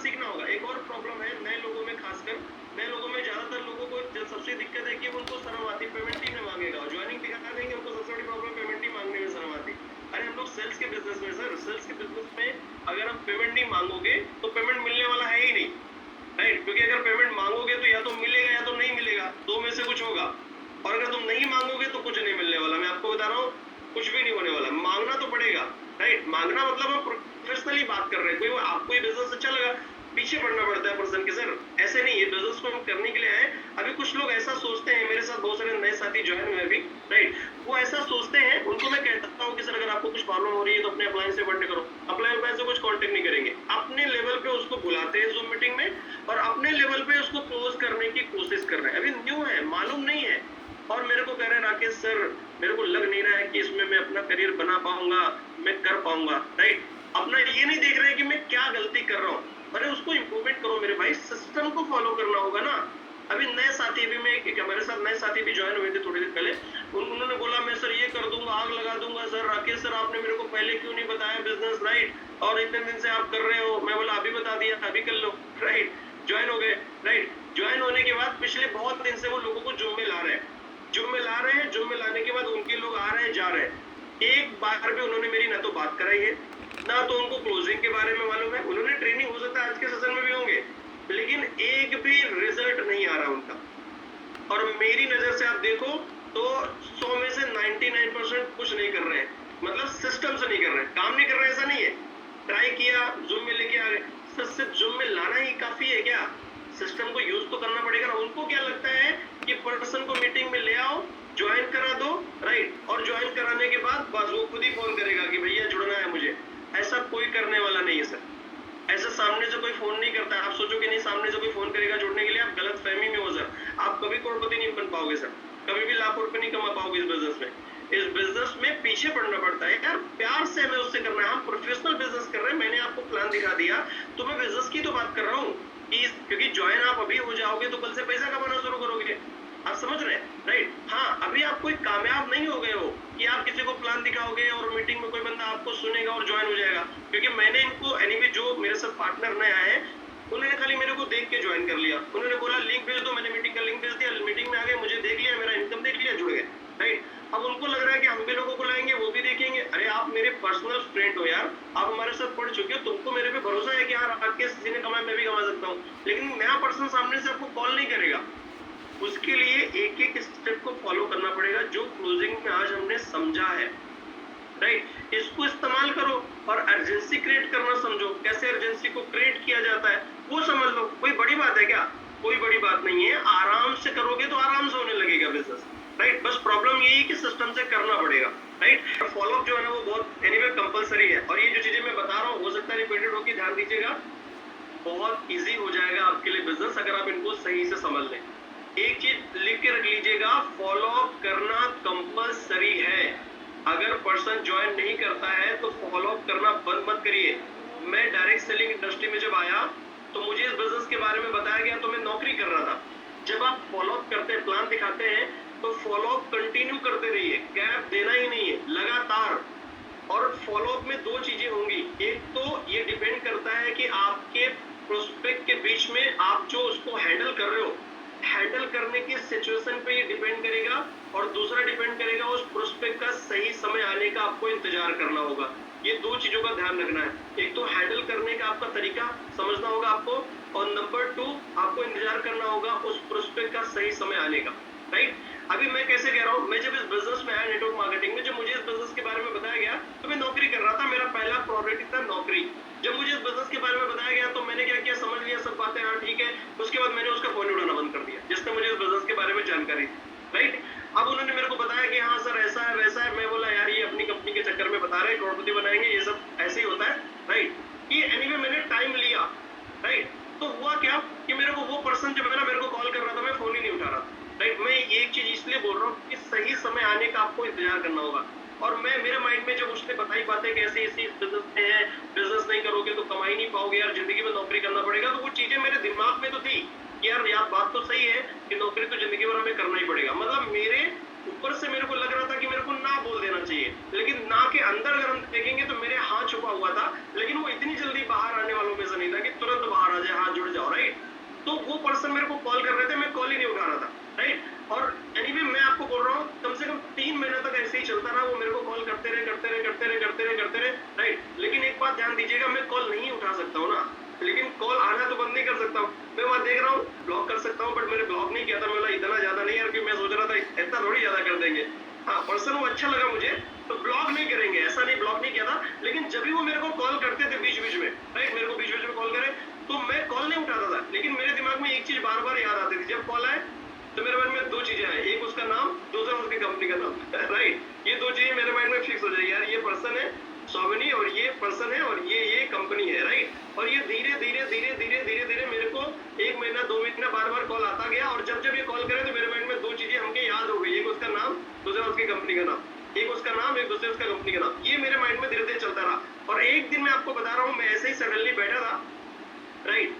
सीखना होगा। एक और प्रॉब्लम है नए लोगों में, खासकर नए लोगों में ज्यादातर लोगों को जो सबसे दिक्कत है कि उनको शर्म आती, पेमेंट ही नहीं मांगेगा, ज्वाइनिंग दिखा देंगे, उनको सबसे बड़ी प्रॉब्लम पेमेंट ही मांगने में शर्म आती। अरे हम लोग सेल्स के बिजनेस में सर, सेल्स के बिजनेस में अगर हम पेमेंट नहीं मांगोगे तो पेमेंट मिलने वाला है ही नहीं, राइट? क्योंकि अगर पेमेंट मांगोगे तो या तो मिलेगा या तो नहीं मिलेगा, दो में से कुछ होगा। और अगर तुम नहीं मांगोगे तो कुछ नहीं मिलने वाला, मैं आपको बता रहा हूँ, कुछ भी नहीं होने वाला। मांगना तो पड़ेगा, राइट? मांगना मतलब हम प्रोफेशनली बात कर रहे हैं, कोई आपको ये बिजनेस अच्छा लगा, पीछे पड़ना पड़ता है पर्सन के, सर ऐसे नहीं, ये बिजनेस को हम करने के लिए आए। अभी कुछ लोग ऐसा सोचते हैं, मेरे साथ बहुत सारे नए साथी ज्वाइन हुए अभी, राइट? वो ऐसा सोचते हैं, उनको मैं कहता हूँ कि सर अगर आपको कुछ प्रॉब्लम हो रही है तो अपने अपलाइन से बातें करो, अपलाइन से कुछ कांटेक्ट नहीं करेंगे, अपने लेवल पे उसको बुलाते हैं जूम मीटिंग में और अपने लेवल पे उसको क्लोज करने की कोशिश कर रहे हैं। अभी न्यू है, मालूम नहीं है, और मेरे को कह रहे हैं राकेश सर मेरे को लग नहीं रहा है कि इसमें मैं अपना करियर बना पाऊंगा, मैं कर पाऊंगा, राइट? अपना ये नहीं देख रहे हैं कि मैं क्या गलती कर रहा हूँ, अरे उसको इंप्रूवमेंट करो मेरे भाई, सिस्टम को फॉलो करना होगा ना। अभी नए साथी भी, मैं हमारे साथ नए साथी भी ज्वाइन हुए थे थोड़ी देर पहले, उन्होंने बोला मैं सर ये कर दूंगा, आग लगा दूंगा सर, राकेश सर आपने मेरे को पहले क्यों नहीं बताया बिजनेस, राइट? और इतने दिन से आप कर रहे हो। मैं बोला अभी बता दिया, अभी कर लो, राइट? ज्वाइन हो गए, राइट? ज्वाइन होने के बाद पिछले बहुत दिन से वो लोगों को जूम में ला रहे हैं, जूम में ला रहे हैं, जूम में लाने के बाद उनके लोग आ रहे हैं जा रहे हैं। एक बार भी उन्होंने मेरी ना तो बात कराई है, ना तो उनको क्लोजिंग के बारे में मालूम है। उन्होंने ट्रेनिंग हो सकता है आज के सेशन में भी होंगे, लेकिन एक भी रिजल्ट नहीं आ रहा उनका। और मेरी नजर से आप देखो तो 100 में से 99% कुछ नहीं कर रहे हैं, मतलब सिस्टम से नहीं कर रहे हैं, काम नहीं कर रहे हैं, ऐसा नहीं है। ट्राई किया, जूम में लेके आ गए, सर सिर्फ जूम में लाना ही काफी है क्या? सिस्टम को यूज तो करना पड़ेगा ना। उनको क्या लगता है कि पर्सन को मीटिंग में ले आओ, ज्वाइन करा दो, राइट? और ज्वाइन कराने के बाद बस वो खुद ही फोन करेगा कि भैया जुड़ना है मुझे। ऐसा कोई करने वाला नहीं है सर, ऐसा सामने से कोई फोन नहीं करता है। आप सोचो कि नहीं सामने से कोई फोन करेगा जुड़ने के लिए, आप गलत फहमी में हो सर। आप कभी करोड़पति नहीं बन पाओगे सर, कभी भी लाखों रुपए नहीं कमा पाओगे इस बिजनेस में। इस बिजनेस में पीछे पड़ना पड़ता है यार, प्यार से हमें उससे करना है। हम प्रोफेशनल बिजनेस कर रहे हैं, मैंने आपको प्लान दिखा दिया, तो मैं बिजनेस की तो बात कर रहा हूँ, क्योंकि ज्वाइन आप अभी हो जाओगे तो कल से पैसा कमाना शुरू करोगे, आप समझ रहे हैं, राइट? हाँ, अभी आप कोई कामयाब नहीं हो गए हो कि आप किसी को प्लान दिखाओगे और मीटिंग में कोई बंदा आपको सुनेगा और ज्वाइन हो जाएगा। क्योंकि मैंने इनको एनीवे जो मेरे साथ पार्टनर नए आए हैं, उन्होंने खाली मेरे को देख के ज्वाइन कर लिया। उन्होंने बोला लिंक भेज दो, मैंने मीटिंग का लिंक भेज दिया, मीटिंग में आ गए, मुझे देख लिया, मेरा इनकम देख लिया, जुड़ गए, राइट? अब उनको लग रहा है कि हम भी लोगों को लाएंगे, वो भी देखेंगे। अरे आप मेरे पर्सनल फ्रेंड हो यार, आप हमारे साथ पढ़ चुके हो, तुमको मेरे पे भरोसा है कि यार आपके किसी ने कमाया मैं भी कमा सकता हूँ। लेकिन नया पर्सन सामने से आपको कॉल नहीं करेगा, उसके लिए एक एक स्टेप को फॉलो करना पड़ेगा जो क्लोजिंग में आज हमने समझा है, राइट? इसको इस्तेमाल करो और अर्जेंसी क्रिएट करना समझो, कैसे अर्जेंसी को क्रिएट किया जाता है वो समझ लो। कोई बड़ी बात है क्या? कोई बड़ी बात नहीं है, आराम से करोगे तो आराम से होने लगेगा बिजनेस, राइट? बस प्रॉब्लम यही है कि सिस्टम से करना पड़ेगा, राइट? फॉलोअप जो है ना वो बहुत एनीवे कंपलसरी है। और ये जो चीजें मैं बता रहा हूँ हो सकता है रिपीटेड हो, ध्यान दीजिएगा, बहुत इजी हो जाएगा आपके लिए बिजनेस अगर आप इनको सही से समझ लें। एक चीज लिख के रख लीजिएगा, फॉलोअप करना कंपलसरी है। अगर पर्सन ज्वाइन नहीं करता है तो फॉलोअप करना बंद मत करिए। मैं डायरेक्ट सेलिंग इंडस्ट्री में जब आया तो मुझे इस बिजनेस के बारे में बताया गया तो मैं नौकरी कर रहा था। जब आप फॉलोअप करते हैं, प्लान दिखाते हैं, तो फॉलोअप कंटिन्यू करते रहिए, गैप देना ही नहीं है, लगातार। और फॉलोअप में दो चीजें होंगी, एक तो ये डिपेंड करता है कि आपके प्रोस्पेक्ट के बीच में आप जो उसको हैंडल कर रहे हो, हैंडल करने की सिचुएशन पे ये डिपेंड करेगा, और दूसरा डिपेंड करेगा उस प्रोस्पेक्ट का सही समय आने का आपको इंतजार करना होगा। ये दो चीजों का ध्यान रखना है, एक तो हैंडल करने का आपका तरीका समझना होगा आपको, और नंबर 2 आपको इंतजार करना होगा उस प्रोस्पेक्ट का सही समय आने का, राइट? अभी मैं कैसे कह रहा हूँ, मैं जब इस बिजनेस में आया नेटवर्क मार्केटिंग में, जब मुझे इस बिजनेस के बारे में बताया गया तो मैं नौकरी कर रहा था, मेरा पहला प्रायोरिटी था नौकरी। जब मुझे इस बिजनेस के बारे में बताया गया तो मैंने क्या किया, समझ लिया सब बातें, हाँ ठीक है, उसके बाद मैंने उसका फोन उठाना बंद कर दिया जिसने मुझे इस बिजनेस के बारे में जानकारी दी, राइट? अब उन्होंने मेरे को बताया कि हाँ सर ऐसा है वैसा है, मैं बोला यार ये अपनी कंपनी के चक्कर में बता रहे हैं करोड़पति बनाएंगे, ये सब ऐसे ही होता है, राइट? कि एनीवे मैंने टाइम लिया, राइट? तो हुआ क्या कि मेरे को वो पर्सन जब मेरे को कॉल कर रहा था, मैं फोन ही नहीं उठा रहा था, राइट? मैं एक चीज इसलिए बोल रहा हूँ कि सही समय आने का आपको इंतजार करना होगा। और मैं मेरे माइंड में जब उसने बताई बातें कि ऐसी ऐसी बिजनेस में है, बिजनेस नहीं करोगे तो कमाई नहीं पाओगे यार, जिंदगी में नौकरी करना पड़ेगा, तो वो चीजें मेरे दिमाग में तो थी यार बात तो सही है कि नौकरी तो जिंदगी भर हमें करना ही पड़ेगा। मतलब मेरे ऊपर से मेरे को लग रहा था कि मेरे को ना बोल देना चाहिए, लेकिन ना के अंदर अगर हम देखेंगे तो मेरे हाथ छुपा हुआ था, लेकिन वो इतनी जल्दी बाहर आने वालों में से नहीं था कि तुरंत बाहर आ कीजिएगा, मैं कॉल नहीं उठा सकता हूँ ना, लेकिन कॉल आना तो बंद नहीं कर सकता हूँ। मैं वहाँ देख रहा हूँ ब्लॉक कर सकता हूँ, बट मैंने ब्लॉक नहीं किया था। मैं बोला इतना ज्यादा नहीं यार, क्योंकि मैं सोच रहा था इतना थोड़ी ज्यादा कर देंगे। हाँ, पर्सन वो अच्छा लगा मुझे, तो ब्लॉक नहीं करेंगे, ऐसा नहीं ब्लॉक नहीं किया था। लेकिन जब भी वो मेरे को कॉल करते थे बीच बीच में, राइट, मेरे को बीच बीच में कॉल करे तो मैं कॉल नहीं उठाता था, लेकिन मेरे दिमाग में एक चीज बार बार याद आती थी, जब कॉल आए तो मेरे मन में दो चीजें आए, एक उसका नाम, दूसरा उसकी कंपनी का नाम, राइट। ये दो चीजें मेरे माइंड में फिक्स हो जाएगी, यार ये पर्सन है सोमिनी और ये पर्सन है और ये कंपनी है, राइट। और ये धीरे धीरे धीरे धीरे धीरे धीरे मेरे को 1 महीना 2 महीना बार बार कॉल आता गया, और जब जब ये कॉल करे तो मेरे माइंड में दो चीजें हमके याद हो गई, एक उसका नाम, दूसरा उसकी कंपनी का नाम, एक उसका नाम, एक दूसरे उसका कंपनी का नाम। ये मेरे माइंड में धीरे धीरे चलता रहा। और एक दिन मैं आपको बता रहा हूँ, मैं ऐसे ही सडनली बैठा था, राइट,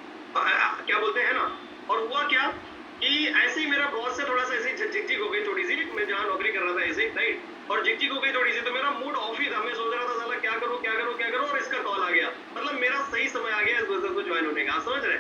क्या बोलते हैं ना, और हुआ क्या कि ऐसे ही मेरा बॉस से थोड़ा सा ऐसे झिकझिक हो गई थोड़ी सी, मैं जहाँ नौकरी कर रहा था ऐसे, राइट, और झिकझिक हो गई थोड़ी सी, तो मेरा मूड ऑफ ही था। मैं सोच रहा था साला क्या करूं क्या करूं क्या करूं, और इसका कॉल आ गया। मतलब मेरा सही समय आ गया इस बिजनेस को ज्वाइन होने का, आप समझ रहे।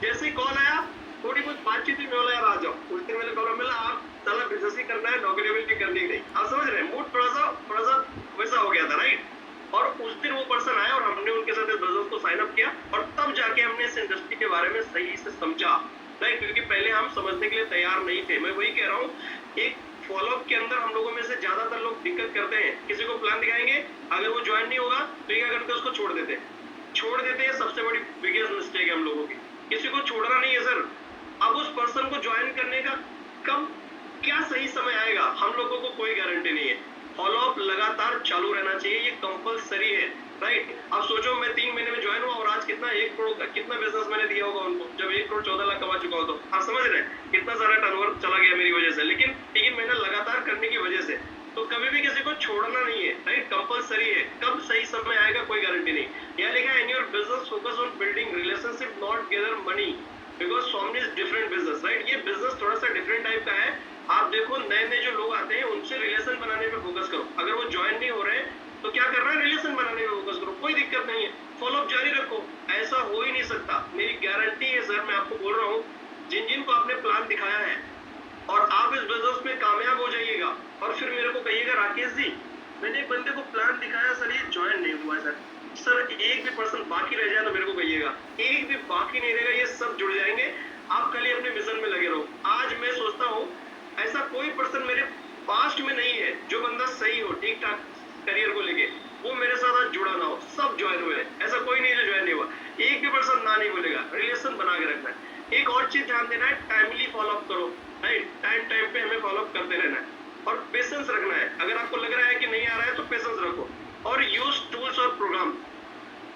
जैसे ही कॉल आया, थोड़ी कुछ बातचीत हुई, मैं बोला यार आ जाओ। उस दिन मैंने कॉल मिला, आप साला बिजनेस ही करना है, नौकरी वोकरी करनी नहीं, आप समझ रहे। मूड थोड़ा सा वैसा हो गया था, राइट। और उस दिन वो पर्सन आया और हमने उनके साथ इस बिजनेस को साइन अप किया, और तब जाके हमने इस इंडस्ट्री के बारे में सही से समझा, राइट, क्योंकि पहले हम समझने के लिए तैयार नहीं थे। मैं वही कह रहा हूँ, एक फॉलोअप के अंदर हम लोगों में से ज्यादातर लोग दिक्कत करते हैं। किसी को प्लान दिखाएंगे, अगर वो ज्वाइन नहीं होगा तो क्या करते हैं, उसको छोड़ देते हैं। सबसे बड़ी बिगेस्ट मिस्टेक है हम लोगों की। किसी को छोड़ना नहीं है सर। अब उस पर्सन को ज्वाइन करने का कब क्या सही समय आएगा, हम लोगों को कोई गारंटी नहीं है। फॉलोअप लगातार चालू रहना चाहिए, ये कंपलसरी है, राइट। अब सोचो मैं 3 महीने में ज्वाइन हुआ और आज कितना 1 करोड़ का कितना बिजनेस मैंने दिया होगा उनको, जब 1 करोड़ 14 लाख कमा चुका हो, तो आप समझ रहे हैं कितना सारा टर्नओवर चला गया मेरी वजह से। लेकिन 3 महीना लगातार करने की वजह से, तो कभी भी किसी को छोड़ना नहीं है, राइट, कंपलसरी है। कब सही समय आएगा कोई गारंटी नहीं। यहाँ लिखा है in your business focus on building relationship not gather money, because so money is different business, right. ये बिजनेस थोड़ा सा डिफरेंट टाइप का है। आप देखो नए नए जो लोग आते हैं उनसे रिलेशन बनाने पे फोकस करो। अगर वो ज्वाइन नहीं हो रहे तो क्या करना है, रिलेशन बनाने पे फोकस करो, कोई दिक्कत नहीं है, फॉलोअप जारी रखो। ऐसा हो ही नहीं सकता, मेरी गारंटी है सर, मैं आपको बोल रहा हूँ, जिन को आपने प्लान दिखाया है और आप इस बिजनेस में कामयाब हो जाइएगा, और फिर मेरे को कहिएगा राकेश जी मैंने एक बंदे को प्लान दिखाया सर, ये ज्वाइन नहीं हुआ सर एक भी पर्सन बाकी रह जाए तो मेरे को कहिएगा, एक भी बाकी नहीं रहेगा, ये सब जुड़ जाएंगे। आप कल ही अपने मिशन में लगे रहो। आज मैं सोचता हूँ ऐसा कोई पर्सन मेरे पास्ट में नहीं है जो बंदा सही हो, ठीक ठाक करियर को लेके, वो मेरे साथ आज जुड़ा ना हो। सब ज्वाइन हुए हैं, ऐसा कोई नहीं जो ज्वाइन नहीं हुआ। एक भी पर्सन ना नहीं बोलेगा। रिलेशन बना के रखना है। एक और चीज ध्यान देना है, टाइमली फॉलोअप करो, राइट। टाइम पे हमें फॉलोअप करते रहना है, और पेशेंस रखना है। अगर आपको लग रहा है कि नहीं आ रहा है तो पेशेंस रखो, और यूज टूल्स और प्रोग्राम,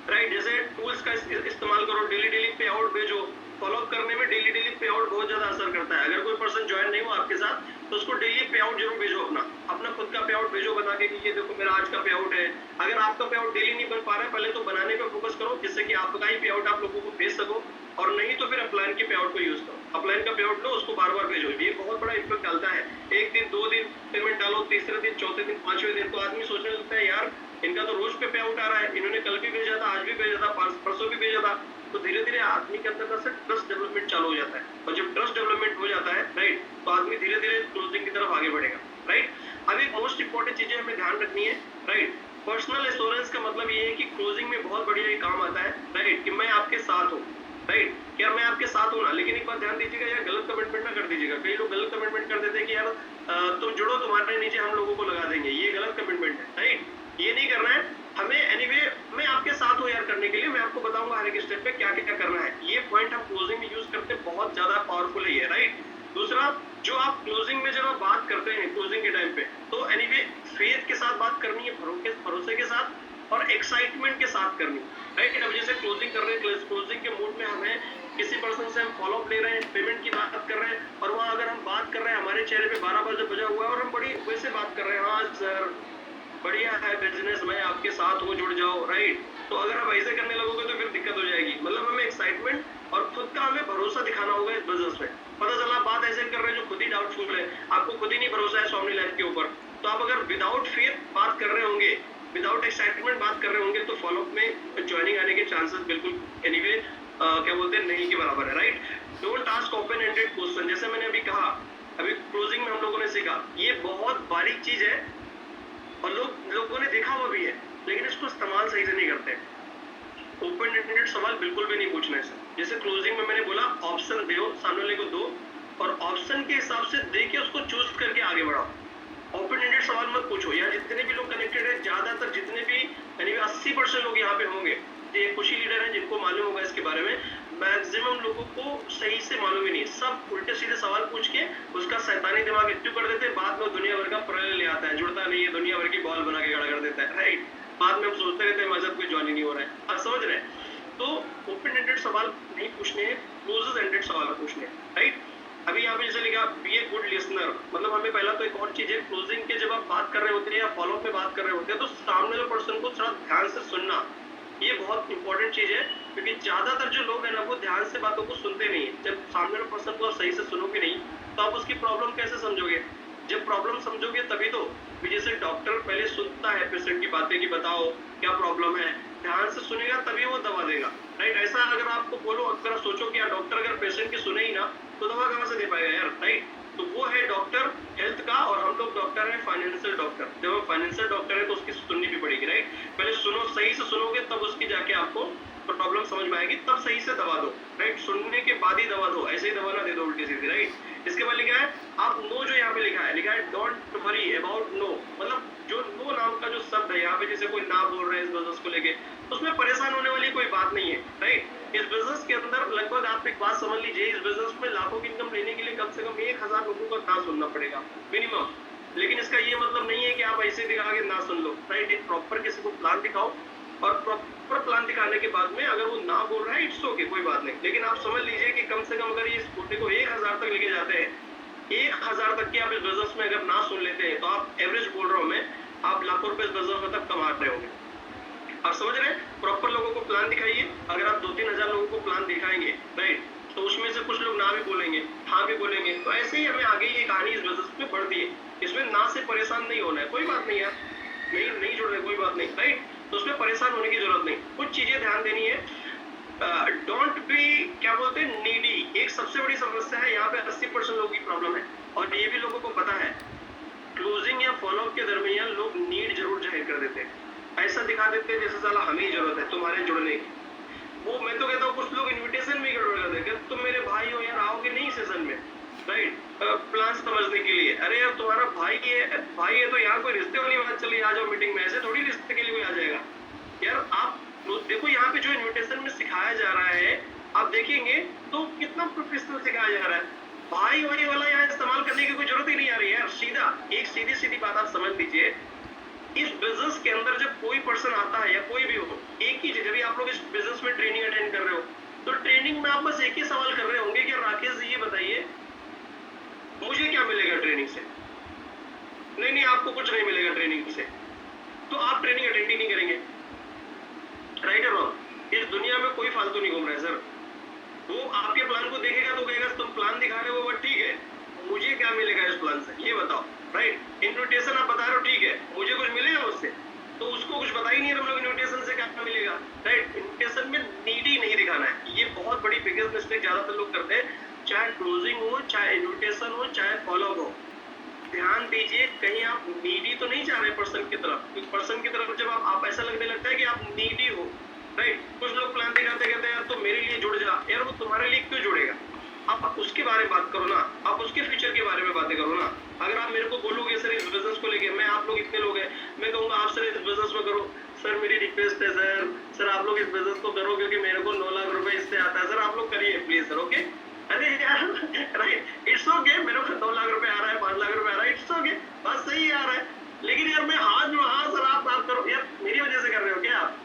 राइट। जैसे टूल्स का इस्तेमाल करो, डेली पे आउट भेजो। फॉलोअप करने में डेली पे आउट बहुत ज्यादा असर करता है। अगर कोई पर्सन ज्वाइन नहीं हुआ आपके साथ तो उसको डेली पे आउट जरूर भेजो, अपना खुद का पे आउट भेजो बना के कि ये देखो मेरा आज का पे आउट है। अगर आपका पे आउट डेली नहीं बन पा रहा है, पहले तो बनाने पे फोकस करो, जिससे कि आपका ही पे आउट आप लोगों को भेज सको, और नहीं तो फिर अपलाइन के पे आउट को यूज करो। अपलाइन का पे आउट लो, उसको बार बार भेजो, ये बहुत बड़ा इम्पैक्ट डालता है। 1 दिन 2 दिन पेमेंट डालो, तीसरे दिन चौथे दिन 5वें दिन तो आदमी सोचने लगता है यार इनका तो रोज पे आउट आ रहा है, इन्होंने कल भी भेजा था, आज भी भेजा था, परसों भी भेजा था। तो धीरे धीरे आदमी के अंदर से ट्रस्ट डेवलपमेंट चालू हो जाता है, और जब ट्रस्ट डेवलपमेंट हो जाता है, राइट, तो आदमी धीरे धीरे क्लोजिंग की तरफ आगे बढ़ेगा, राइट। अब एक मोस्ट इंपॉर्टेंट चीजें हमें ध्यान रखनी है, राइट। पर्सनल एश्योरेंस का मतलब ये है कि क्लोजिंग में बहुत बढ़िया ये काम आता है, राइट, कि मैं आपके साथ हूँ, राइट, क्या मैं आपके साथ हूँ ना। लेकिन एक बात ध्यान दीजिएगा यार, गलत कमिटमेंट ना कर दीजिएगा। कई लोग गलत कमिटमेंट कर देते हैं कि यार तुम जुड़ो, तुम्हारे नीचे हम लोगों को लगा देंगे, ये गलत कमिटमेंट है, राइट। ये नहीं करना है हमें। एनीवे मैं आपके साथ हूँ यार करने के लिए, मैं आपको बताऊंगा हर एक स्टेप पे क्या क्या करना है। ये पॉइंट हम क्लोजिंग में यूज करते हैं, बहुत ज्यादा पावरफुल है ये, राइट। दूसरा, जो आप क्लोजिंग में जब आप बात करते हैं क्लोजिंग के टाइम पे, तो एनीवे फेथ के साथ बात करनी है, भरोसे के साथ और एक्साइटमेंट के साथ करनी, राइट। अब जैसे क्लोजिंग कर रहे हैं, क्लोजिंग के मूड में हमें किसी पर्सन से हम फॉलोअप ले रहे हैं, पेमेंट की बात कर रहे हैं, और वहाँ अगर हम बात कर रहे हैं, हमारे चेहरे पे 12 बजे बजा हुआ है और हम बड़ी वैसे बात कर रहे हैं, हाँ सर बढ़िया है बिजनेस, मैं आपके साथ हूँ, जुड़ जाओ, राइट। तो अगर आप ऐसे करने लगोगे तो फिर दिक्कत हो जाएगी। मतलब हमें एक्साइटमेंट और खुद का हमें भरोसा दिखाना होगा इस बिजनेस में। पता चला बात ऐसे कर रहे हैं जो खुद ही डाउटफुल है, आपको खुद ही नहीं भरोसा है सोमनी लाइफ के ऊपर, तो आप अगर विदाउट फियर बात कर रहे होंगे, विदाउट एक्साइटमेंट बात कर रहे होंगे, तो फॉलोअप में ज्वाइनिंग आने के चांसेस बिल्कुल एनीवे क्या बोलते हैं नहीं के बराबर है, right. Don't ask open ended question, जैसे मैंने अभी कहा, अभी क्लोजिंग में हम लोगों ने सीखा, ये बहुत बारीक चीज है और लोगों ने देखा हुआ भी है, लेकिन इसको इस्तेमाल सही से नहीं करते। ओपन एंडेड सवाल बिल्कुल भी नहीं पूछना है सर। जैसे क्लोजिंग में मैंने बोला ऑप्शन दो, सामने वाले को दो और ऑप्शन के हिसाब से दे के उसको चूज करके आगे बढ़ाओ। ओपन एंडेड सवाल मत पूछो। यहाँ जितने भी लोग कनेक्टेड है, ज्यादातर जितने भी यानी 80% लोग यहाँ पे होंगे, ये कुछ ही लीडर हैं जिनको मालूम होगा इसके बारे में, मैक्सिमम लोगों को सही से मालूम ही नहीं। सब उल्टे सीधे सवाल पूछ के उसका शैतानी दिमाग एक्टिव कर देते हैं, बाद में दुनिया भर का प्रलय ले आता है, जुड़ता नहीं है, दुनिया भर की बॉल बना के खड़ा कर देता है, राइट। बाद में हम सोचते रहते हैं मजहब कोई ज्वाइन ही नहीं हो रहा है। आप समझ रहे हैं? तो ओपन एंडेड सवाल नहीं पूछने हैं, क्लोज एंडेड सवाल पूछने हैं, राइट। अभी यहाँ पे जैसे लिखा बी ए गुड लिसनर, मतलब हमें पहला तो एक और चीज है, क्लोजिंग के जब आप बात कर रहे होते हैं या फॉलोअप में बात कर रहे होते हैं तो सामने वाले पर्सन को थोड़ा ध्यान से सुनना, ये बहुत इंपॉर्टेंट चीज है। क्योंकि ज्यादातर जो लोग हैं ना वो ध्यान से बातों को सुनते नहीं है। जब सामने वाले पर्सन को आप सही से सुनोगे नहीं तो आप उसकी प्रॉब्लम कैसे समझोगे? जब प्रॉब्लम समझोगे तभी तो। जैसे डॉक्टर पहले सुनता है पेशेंट की बातें कि बताओ क्या प्रॉब्लम है, ध्यान से सुनेगा तभी वो दवा देगा, राइट। ऐसा अगर आपको बोलो, अगर आप सोचो कि यार डॉक्टर अगर पेशेंट की सुने ही ना तो दवा कहाँ से दे पाएगा यार, राइट। तो वो है डॉक्टर हेल्थ का और हम लोग डॉक्टर है फाइनेंशियल डॉक्टर। जब हम फाइनेंशियल डॉक्टर है तो उसकी सुननी भी पड़ेगी, राइट। पहले सुनो, सही से सुनोगे तब उसकी जाके आपको प्रॉब्लम समझ में आएगी, तब सही से दवा दो, राइट। सुनने के बाद ही दवा दो, ऐसे ही दवा ना दे दो उल्टी सीधी, राइट। इसके बाद लिखा है आप नो, जो यहाँ पे लिखा है डोंट वरी अबाउट नो, मतलब जो नो नाम का जो शब्द है यहाँ पे, जैसे कोई ना बोल रहे हैं इस बिजनेस को लेके, उसमें परेशान होने वाली कोई बात नहीं है, राइट। इस बिजनेस के अंदर लगभग आप एक बात समझ लीजिए, इस बिजनेस में लाखों की इनकम लेने के लिए कम से कम 1000 लोगों का ना सुनना पड़ेगा मिनिमम। लेकिन इसका ये मतलब नहीं है कि आप ऐसे दिखा के ना सुन लो, राइट। एक प्रॉपर किसी को प्लान दिखाओ और प्रॉपर प्लान दिखाने के बाद में अगर वो ना बोल रहा है इट्स ओके, कोई बात नहीं। लेकिन आप समझ लीजिए कि कम से कम अगर ये स्कूटी को 1000 तक लेके जाते हैं, 1000 तक की आप इस बिजनेस में अगर ना सुन लेते हैं तो आप एवरेज बोल रहा हूँ मैं, आप लाखों रुपए इस बिजनेस में तक कमा रहे होंगे। आप समझ रहे हैं? प्रॉपर लोगों को प्लान दिखाइए। अगर आप 2-3 हजार लोगों को प्लान दिखाएंगे, राइट, तो उसमें से कुछ लोग ना भी बोलेंगे, हाँ भी बोलेंगे, तो ऐसे ही हमें आगे ये कहानी इस बिजनेस में बढ़ती है। इसमें ना से परेशान नहीं होना है, कोई बात नहीं यार, नहीं जुड़ रहे, कोई बात नहीं, राइट। तो उसमें परेशान होने की जरूरत नहीं। कुछ चीजें ध्यान देनी है, डोंट बी, क्या बोलते हैं, नीडी। एक सबसे बड़ी समस्या है यहाँ पे, 80% लोगों की प्रॉब्लम है और ये भी लोगों को पता है। क्लोजिंग या फॉलोअप के दरमियान लोग नीड जरूर जाहिर कर देते हैं, ऐसा दिखा देते हैं जैसे साला हमें ही जरूरत है तुम्हारे जुड़ने की। वो मैं तो कहता हूँ कुछ लोग इनविटेशन में गड़बड़ कर देते हैं, तुम मेरे भाई हो यार, आओगे नहीं सेशन में, राइट, प्लान समझने के लिए। अरे यार तुम्हारा भाई है तो यहाँ कोई रिश्ते वाली बात चली, आ जाओ मीटिंग में, ऐसे थोड़ी रिश्ते के लिए कोई आ जाएगा यार। आप देखो यहाँ पे जो इन्विटेशन में सिखाया जा रहा है, आप देखेंगे तो कितना प्रोफेशनल सिखाया जा रहा है। भाई वाला यहाँ इस्तेमाल करने की कोई जरूरत ही नहीं आ रही है यार। सीधा एक सीधी बात आप समझ लीजिए, इस बिजनेस के अंदर जब कोई पर्सन आता है या कोई भी हो, एक ही चीज, जब आप लोग इस बिजनेस में ट्रेनिंग अटेंड कर रहे हो तो ट्रेनिंग में आप बस एक ही सवाल कर रहे होंगे कि राकेश जी ये बताइए मुझे क्या मिलेगा ट्रेनिंग से। नहीं, आपको कुछ नहीं मिलेगा ट्रेनिंग से, तो आप ट्रेनिंग अटेंड ही नहीं करेंगे, राइट और रॉन्ग। इस दुनिया में कोई फालतू नहीं घूम रहा है सर। वो आपके प्लान को देखेगा तो कहेगा तुम प्लान दिखा रहे हो वो ठीक है, मुझे क्या मिलेगा इस प्लान से ये बताओ, राइट। इन्विटेशन आप बता रहे हो ठीक है, मुझे कुछ मिलेगा उससे, तो उसको कुछ बता ही नहीं हम लोग इन्विटेशन से क्या मिलेगा, राइट। इन्विटेशन में नीडी नहीं दिखाना है, ये बहुत बड़ी बिगेस्ट मिस्टेक ज्यादातर लोग करते हैं, चाहे क्लोजिंग हो, चाहे इन्विटेशन हो, चाहे फॉलोअप हो। ध्यान दीजिए कहीं आप नीडी तो नहीं जा रहे पर्सन की तरफ, क्योंकि पर्सन की तरफ जब आप ऐसा लगने लगता है कि आप नीडी हो, राइट। कुछ लोग प्लान दिखाते कहते हैं यार तो मेरे लिए जुड़ जा, यार वो तुम्हारे लिए क्यों जुड़ेगा? आप उसके बारे में बात करो ना, आप उसके फ्यूचर के बारे में बातें करो ना। अगर आप मेरे को बोलोगे सर इस बिजनेस को लेके, मैं आप लोग इतने लोग हैं, मैं कहूंगा आप सर इस बिजनेस में करो, सर मेरी रिक्वेस्ट है सर आप लोग इस बिजनेस को करो क्योंकि मेरे को 9 लाख रुपए इससे आता है, सर आप लोग करिए प्लीज सर, ओके। अरे यार राइट, इट्स ओके, मेरे को 2 लाख रुपए आ रहा है, 5 लाख रुपए आ रहा है, इट्स ओके, बस सही आ रहा है। लेकिन यार मैं हाथ जोड़ा, हाँ सर आप बात करो, यार मेरी वजह से कर रहे हो क्या? आप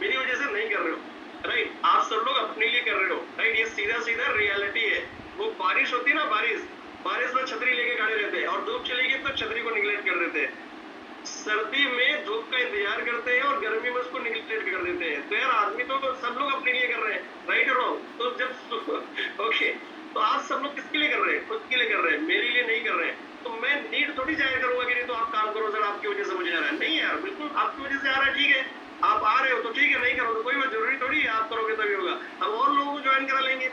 मेरी वजह से नहीं कर रहे हो, राइट। आप सब लोग अपने लिए कर रहे हो, राइट। ये सीधा रियलिटी है। वो बारिश होती है ना, बारिश में छतरी लेके खड़े रहते हैं और धूप चलेगी तो छतरी को निगलेक्ट कर देते हैं। सर्दी में धूप का इंतजार करते हैं और गर्मी में उसको निगलेक्ट कर देते हैं। तो यार आदमी तो सब लोग अपने लिए कर रहे हैं, राइट और रॉन्ग। तो जब ओके, तो आप सब लोग किसके लिए कर रहे हैं? खुद के लिए कर रहे हैं, मेरे लिए नहीं कर रहे हैं। तो मैं नीड थोड़ी जाहिर करूंगा कि नहीं तो आप काम करो सर आपकी वजह से मुझे आ रहा है। नहीं यार, बिल्कुल आपकी वजह से आ रहा है, ठीक है, आप आ रहे हो तो ठीक है, नहीं करो तो कोई बात, जरूरी थोड़ी है आप करोगे तभी होगा। हम और लोगों को ज्वाइन करा लेंगे।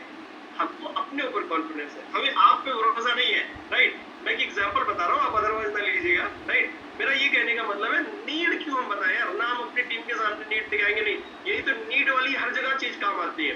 हमको अपने ऊपर कॉन्फिडेंस है, हमें आप पे भरोसा नहीं है, राइट। मैं एक एग्जांपल बता रहा हूँ, आप अदरवाइज ना लीजिएगा, राइट। मेरा ये कहने का मतलब है नीड क्यों हम बताएं यार, ना हम अपनी टीम के सामने नीड दिखाएंगे नहीं। यही तो नीड वाली हर आती है।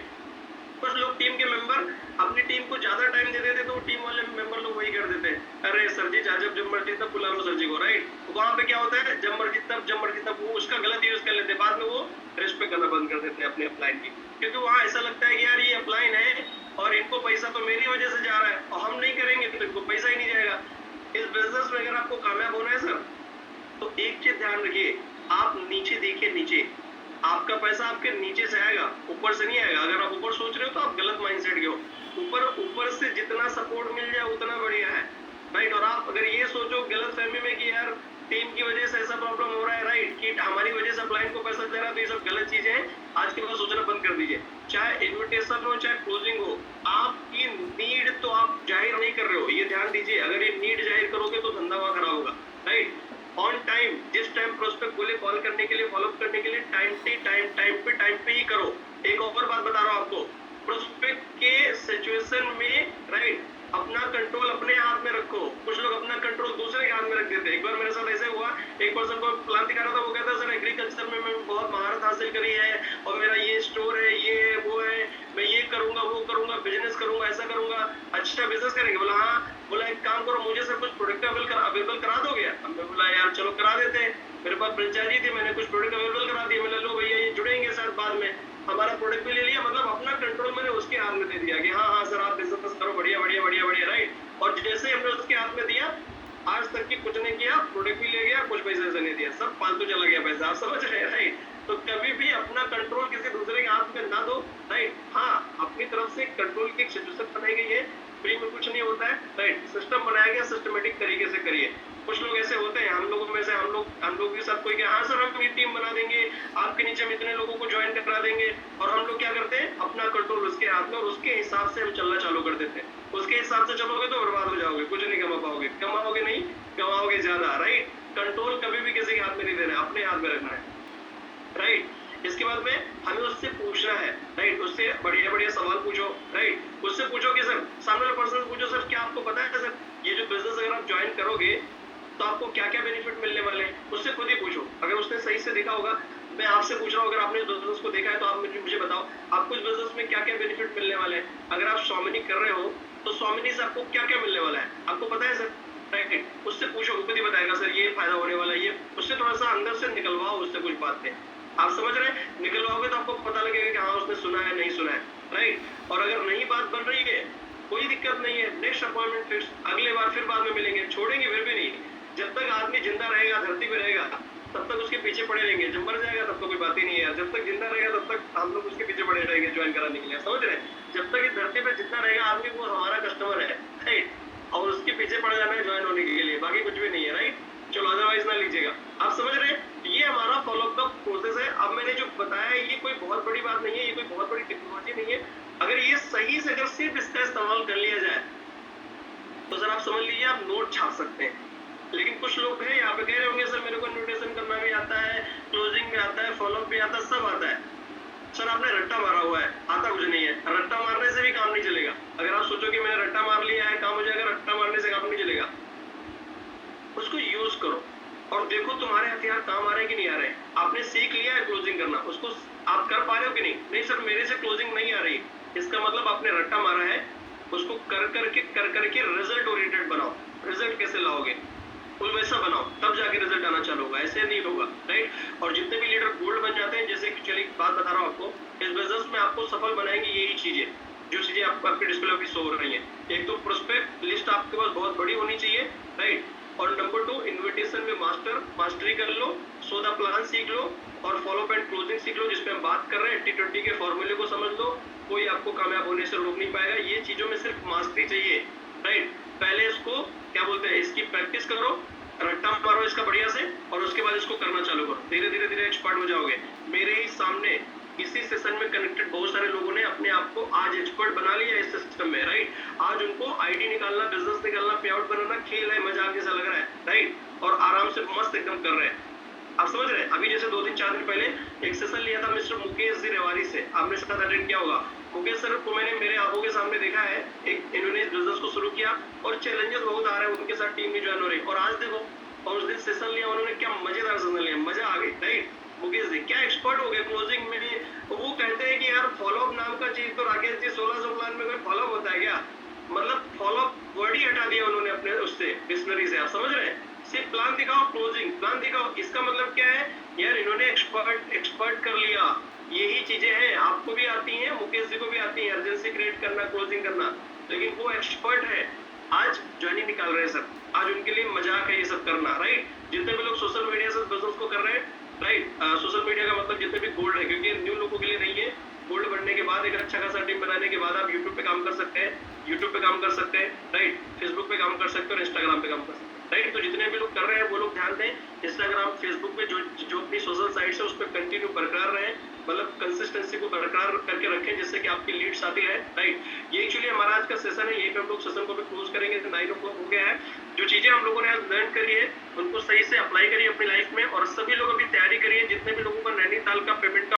कुछ लोग टीम के मेंबर अपनी टीम को ज्यादा टाइम दे देते तो टीम वाले मेंबर लोग वही कर देते हैं, अरे सर जी जब मर्जी तब बुला लो सर जी को, राइट। वहां पे क्या होता है, जब मर्जी तब वो उसका गलत यूज कर लेते हैं, बाद में वो रिस्पेक्ट करना बंद कर देते हैं अपने अपलाइन की, क्योंकि वहां ऐसा लगता है कि यार ये अपलाइन है और इनको पैसा तो मेरी वजह से जा रहा है और हम नहीं करेंगे तो इनको पैसा ही नहीं जाएगा। इस बिजनेस में अगर आपको कामयाब होना है सर, तो एक चीज ध्यान रखिए, आप नीचे देखिए, नीचे आपका पैसा आपके नीचे से आएगा, ऊपर से नहीं आएगा। अगर आप ऊपर सोच रहे हो तो आप गलत माइंडसेट के हो। ऊपर से जितना सपोर्ट मिल जाए उतना बढ़िया है, राइट। और आप अगर ये सोचो गलत फहमी में कि यार टीम की वजह से ऐसा प्रॉब्लम हो रहा है, राइट, कि हमारी वजह से क्लाइंट को पैसा दे रहा है, तो ये सब गलत चीजें हैं। आज के बाद सोचना बंद कर दीजिए, चाहे इन्विटेशन हो चाहे क्लोजिंग हो, आपकी नीड तो आप जाहिर नहीं कर रहे हो, ये ध्यान दीजिए। अगर ये नीड जाहिर करोगे तो धंधा वहां खराब होगा, राइट। ऑन टाइम, जिस टाइम प्रोस्पेक्ट बोले कॉल करने के लिए, फॉलोअप करने के लिए, टाइम पे ही करो। एक और बात बता रहा हूं आपको, प्रोस्पेक्ट के सिचुएशन में, राइट, अपना कंट्रोल अपने हाथ में रखो। कुछ लोग अपना कंट्रोल दूसरे के हाथ में रख देते हैं। एक बार मेरे साथ ऐसे हुआ, एक पर्सन को प्लान दिखा रहा था, वो कहता सर एग्रीकल्चर में मैं बहुत महारत हासिल करी है और मेरा ये स्टोर है, ये है, वो है, मैं ये करूंगा, वो करूंगा, बिजनेस करूंगा, ऐसा करूंगा। अच्छा बिजनेस करेंगे? बोला हाँ। बोला एक काम करो, मुझे सब कुछ प्रोडक्ट अवेलेबल करा दोगे? हमने बोला यार चलो करा देते हैं। मेरे पास फ्रेंचाइजी थी, मैंने कुछ प्रोडक्ट अवेलेबल करा दिए। मैंने लो भैया ये जुड़ेंगे सर बाद में, हमारा प्रोडक्ट भी ले लिया। मतलब अपना कंट्रोल मैंने उसके हाथ में दे दिया कि हाँ हाँ सर आप बिजनेस करो, बढ़िया बढ़िया बढ़िया बढ़िया, राइट। और जैसे हमने उसके हाथ में दिया, आज तक की कुछ नहीं किया, प्रोडक्ट भी ले गया, कुछ पैसे से नहीं दिया, सब फालतू चला गया पैसा। आप समझ रहे हैं, राइट। तो कभी भी अपना कंट्रोल किसी दूसरे के हाथ में ना दो, राइट। हाँ, अपनी तरफ से कंट्रोल की एक सिचुएशन बनाई गई है, फ्री में कुछ नहीं होता है, राइट। सिस्टम बनाया गया, सिस्टमेटिक तरीके से करिए। कुछ लोग ऐसे होते हैं, हम लोगों में से हम लोग के साथ कोई क्या, हाँ सर हम ये टीम बना देंगे, आपके नीचे हम इतने लोगों को ज्वाइन करा देंगे, और हम लोग क्या करते हैं, अपना कंट्रोल उसके हाथ में और उसके हिसाब से हम चलना चालू कर देते हैं। उसके हिसाब से चलोगे तो बर्बाद हो जाओगे, कुछ नहीं कमा पाओगे, कमाओगे नहीं, कमाओगे ज्यादा, राइट। कंट्रोल कभी भी किसी के हाथ में नहीं देना है, अपने हाथ में रखना है, राइट। इसके बाद में हमें उससे पूछना है, राइट। उससे बढ़िया बढ़िया सवाल पूछो, राइट। उससे पूछो कि सर, सामने वाले पर्सन से पूछो, सर क्या आपको पता है सर ये जो बिजनेस अगर आप ज्वाइन करोगे तो आपको क्या क्या बेनिफिट मिलने वाले हैं? उससे खुद ही पूछो। अगर उसने सही से देखा होगा, मैं आपसे पूछ रहा हूँ, अगर आपने बिजनेस को देखा है तो आप मुझे बताओ, आपको इस बिजनेस में क्या क्या बेनिफिट मिलने वाले हैं? अगर आप स्वामिनी कर रहे हो तो स्वामिनी से आपको क्या क्या मिलने वाला है, आपको पता है सर, राइट। उससे पूछो, वो खुद ही बताएगा सर ये फायदा होने वाला है। ये उससे थोड़ा सा अंदर से निकलवाओ, उससे कुछ बातें, आप समझ रहे हैं, निकलवाओगे तो आपको पता लगेगा कि हाँ उसने सुना है, नहीं सुना है, राइट। और अगर नहीं बात बन रही है, कोई दिक्कत नहीं है, नेक्स्ट अपॉइंटमेंट फिक्स, अगले बार फिर बाद में मिलेंगे, छोड़ेंगे फिर भी नहीं। जब तक आदमी जिंदा रहेगा, धरती पे रहेगा, तब तक उसके पीछे पड़े रहेंगे। जब मर जाएगा तब तो कोई बात ही नहीं है। जब तक जिंदा रहेगा तब तक हम लोग उसके पीछे पड़े रहेंगे ज्वाइन कराने के लिए, समझ रहे हैं। जब तक इस धरती पे जिंदा रहेगा आदमी, वो हमारा कस्टमर है, राइट। और उसके पीछे पड़ जाना है ज्वाइन होने के लिए, बाकी कुछ भी नहीं है, राइट। चलो अदरवाइज ना लीजिएगा, आप समझ रहे हैं। ये हमारा फॉलोअप का प्रोसेस है। अब मैंने जो बताया ये कोई बहुत बड़ी बात नहीं है, ये कोई बहुत बड़ी टेक्नोलॉजी नहीं है। अगर ये सही से, अगर सिर्फ इसका इस्तेमाल कर लिया जाए तो सर आप समझ लीजिए आप नोट छाप सकते हैं। लेकिन कुछ लोग हैं यहाँ पे कह रहे होंगे सर मेरे को इन्विटेशन करना भी आता है, क्लोजिंग भी आता है, फॉलोअप भी आता है, सब आता है। सर आपने रट्टा मारा हुआ है, आता कुछ नहीं है। रट्टा मारने से भी काम नहीं चलेगा। अगर आप सोचो कि मैंने रट्टा मार लिया है काम हो जाएगा, रट्टा मारने से काम नहीं चलेगा। उसको यूज करो और देखो तुम्हारे हथियार काम आ रहे हैं कि नहीं आ रहे हैं। आपने सीख लिया है क्लोजिंग करना, उसको आप कर पा रहे हो कि नहीं? नहीं सर मेरे से क्लोजिंग नहीं आ रही, इसका मतलब आपने रट्टा मारा है। उसको कर करके रिजल्ट ओरिएंटेड बनाओ। रिजल्ट कैसे लाओगे, कुछ वैसा बनाओ, तब जाके रिजल्ट आना चालू होगा, ऐसे नहीं होगा, राइट। और जितने भी लीडर गोल्ड बन जाते हैं, जैसे कि चलिए बात बता रहा हूँ आपको, इस बिजनेस में आपको सफल बनाएंगे यही चीजें, जो चीजें आपको आपके डिस्प्ले पे शो हो रही है। एक तो प्रोस्पेक्ट लिस्ट आपके पास बहुत बड़ी होनी चाहिए, राइट। और नंबर 2, इन्विटेशन में मास्टरी कर लो, सौदा प्लान सीख लो और फॉलोअप एंड क्लोजिंग सीख लो, जिसपे हम बात कर रहे हैं। 80-20 के फॉर्मूले को समझ लो, कोई आपको कामयाब होने से रोक नहीं पाएगा। ये चीजों में सिर्फ मास्टरी चाहिए, राइट। पहले इसको क्या बोलते हैं, इसकी प्रैक्टिस करो, रट्टा मारो इसका बढ़िया से, और उसके बाद इसको करना चालू करो। धीरे धीरे एक्सपर्ट हो जाओगे। मेरे ही सामने इसी सेशन में कनेक्टेड बहुत सारे लोगों ने अपने आप को आज एक्सपर्ट बना लिया इस सिस्टम में, राइट। आज उनको आईडी निकालना, बिजनेस निकालना, पे आउट बनाना खेल है, मजाक जैसा लग रहा है, राइट। और आराम से मस्त एकदम कर रहे हैं, आप समझ रहे हैं। अभी जैसे 2-4 दिन पहले एक सेशन लिया था मिस्टर मुकेश जी रेवाड़ी से, आपने शायद अटेंड किया होगा। मुकेश सर को मैंने मेरे आंखों के सामने देखा है, एक इन्होंने इस बिजनेस को शुरू किया और चैलेंजेस बहुत आ रहे हैं, उनके साथ टीम नहीं ज्वाइन हो रही, और आज देखो, और उस दिन सेशन लिया उन्होंने, क्या मजेदार सेशन लिया, मजा आ गई, राइट। मुकेश जी क्या एक्सपर्ट हो गए क्लोजिंग में। वो कहते हैं कि यार फॉलोअप नाम का चीज तो राकेश जी 1600 प्लान में कोई फॉलोअप होता है क्या? मतलब फॉलोअप वर्ड ही हटा दिया उन्होंने अपने उससे डिक्शनरी से, आप समझ रहे हैं? सिर्फ प्लान दिखाओ, क्लोजिंग प्लान दिखाओ, इसका मतलब क्या है यार, इन्होंने एक्सपर्ट कर लिया। यही चीजें हैं, आपको भी आती हैं, मुकेश जी को भी आती है, अर्जेंसी क्रिएट करना, क्लोजिंग करना, लेकिन वो एक्सपर्ट है। आज ज्वाइनिंग निकाल रहे हैं सर, आज उनके लिए मजाक है ये सब करना, राइट? जितने भी लोग सोशल मीडिया से बिजनेस को कर रहे हैं, राइट, सोशल मीडिया का मतलब जितने भी गोल्ड है, क्योंकि न्यू लोगों के लिए नहीं है। गोल्ड बनने के बाद एक अच्छा खासा टीम बनाने के बाद आप यूट्यूब पे काम कर सकते हैं, यूट्यूब पे काम कर सकते हैं, राइट, फेसबुक पे काम कर सकते हैं और इंस्टाग्राम पे काम कर सकते हैं, राइट। तो जितने भी लोग कर रहे हैं वो लोग ध्यान दें, इंस्टाग्राम फेसबुक पे जो अपनी सोशल साइट्स है उस पर कंटिन्यू बरकरार रहें, मतलब कंसिस्टेंसी को बरकरार करके रखें, जिससे कि आपकी लीड्स आती रहे, राइट। ये एक्चुअली हमारा आज का सेशन है, यही पे हम लोग सेशन को भी क्लोज करेंगे, 9 o'clock हो गया है। जो चीजें हम लोगों ने आज लर्न करी है उनको सही से अप्लाई करिए अपनी लाइफ में, और सभी लोग अभी तैयारी करिए, जितने भी लोगों का नैनीताल का पेमेंट